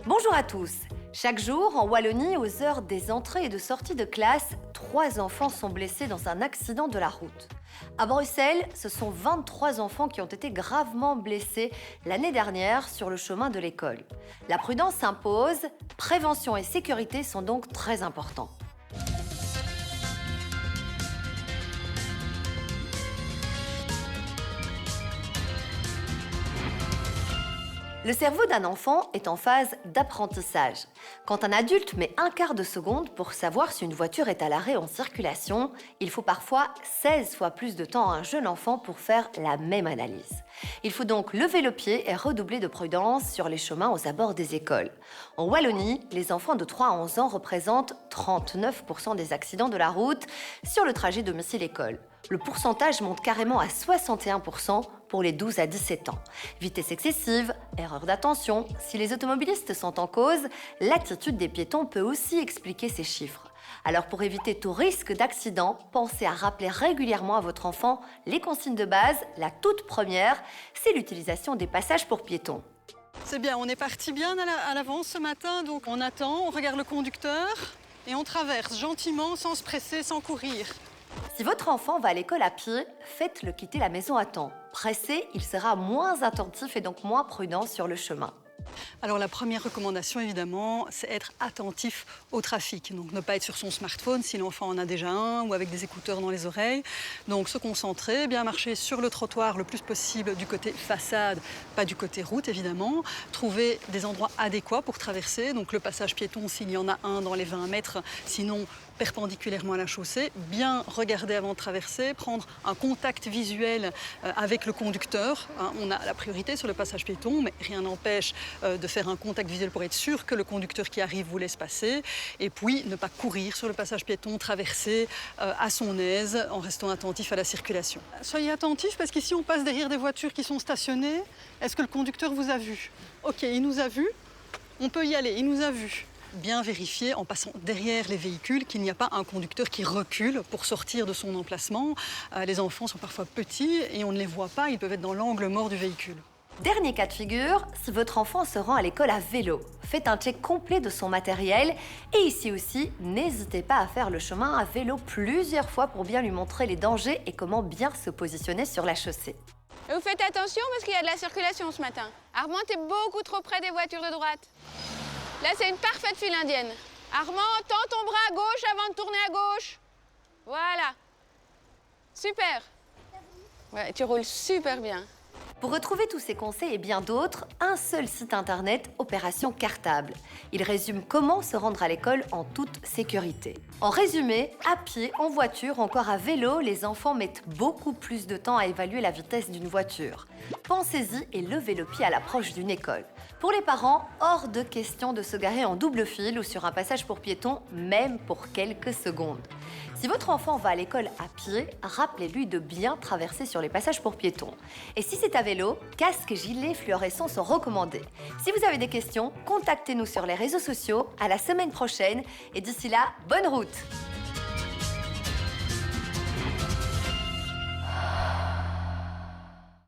Bonjour à tous. Chaque jour, en Wallonie, aux heures des entrées et de sorties de classe, 3 enfants sont blessés dans un accident de la route. À Bruxelles, ce sont 23 enfants qui ont été gravement blessés l'année dernière sur le chemin de l'école. La prudence s'impose, prévention et sécurité sont donc très importants. Le cerveau d'un enfant est en phase d'apprentissage. Quand un adulte met un quart de seconde pour savoir si une voiture est à l'arrêt en circulation, il faut parfois 16 fois plus de temps à un jeune enfant pour faire la même analyse. Il faut donc lever le pied et redoubler de prudence sur les chemins aux abords des écoles. En Wallonie, les enfants de 3 à 11 ans représentent 39% des accidents de la route sur le trajet domicile-école. Le pourcentage monte carrément à 61% pour les 12 à 17 ans. Vitesse excessive, erreur d'attention, si les automobilistes sont en cause, l'attitude des piétons peut aussi expliquer ces chiffres. Alors pour éviter tout risque d'accident, pensez à rappeler régulièrement à votre enfant les consignes de base. La toute première, c'est l'utilisation des passages pour piétons. C'est bien, on est parti bien à l'avance ce matin, donc on attend, on regarde le conducteur et on traverse gentiment, sans se presser, sans courir. Si votre enfant va à l'école à pied, faites-le quitter la maison à temps. Pressé, il sera moins attentif et donc moins prudent sur le chemin. Alors la première recommandation évidemment, c'est être attentif au trafic. Donc ne pas être sur son smartphone si l'enfant en a déjà un ou avec des écouteurs dans les oreilles. Donc se concentrer, bien marcher sur le trottoir le plus possible du côté façade, pas du côté route évidemment. Trouver des endroits adéquats pour traverser, donc le passage piéton s'il y en a un dans les 20 mètres, sinon perpendiculairement à la chaussée, bien regarder avant de traverser, prendre un contact visuel avec le conducteur. On a la priorité sur le passage piéton, mais rien n'empêche de faire un contact visuel pour être sûr que le conducteur qui arrive vous laisse passer. Et puis, ne pas courir sur le passage piéton, traverser à son aise en restant attentif à la circulation. Soyez attentifs parce qu'ici, on passe derrière des voitures qui sont stationnées. Est-ce que le conducteur vous a vu? Ok, il nous a vus. On peut y aller, il nous a vus. Bien vérifier en passant derrière les véhicules qu'il n'y a pas un conducteur qui recule pour sortir de son emplacement. Les enfants sont parfois petits et on ne les voit pas, ils peuvent être dans l'angle mort du véhicule. Dernier cas de figure, si votre enfant se rend à l'école à vélo, faites un check complet de son matériel et ici aussi, n'hésitez pas à faire le chemin à vélo plusieurs fois pour bien lui montrer les dangers et comment bien se positionner sur la chaussée. Vous faites attention parce qu'il y a de la circulation ce matin. Armand, t'es beaucoup trop près des voitures de droite. Là, c'est une parfaite file indienne. Armand, tends ton bras à gauche avant de tourner à gauche. Voilà. Super. Ouais, tu roules super bien. Pour retrouver tous ces conseils et bien d'autres, un seul site internet, Opération Cartable. Il résume comment se rendre à l'école en toute sécurité. En résumé, à pied, en voiture, encore à vélo, les enfants mettent beaucoup plus de temps à évaluer la vitesse d'une voiture. Pensez-y et levez le pied à l'approche d'une école. Pour les parents, hors de question de se garer en double file ou sur un passage pour piétons, même pour quelques secondes. Si votre enfant va à l'école à pied, rappelez-lui de bien traverser sur les passages pour piétons. Et si c'est à vélo, casque et gilet fluorescents sont recommandés. Si vous avez des questions, contactez-nous sur les réseaux sociaux. À la semaine prochaine et d'ici là, bonne route!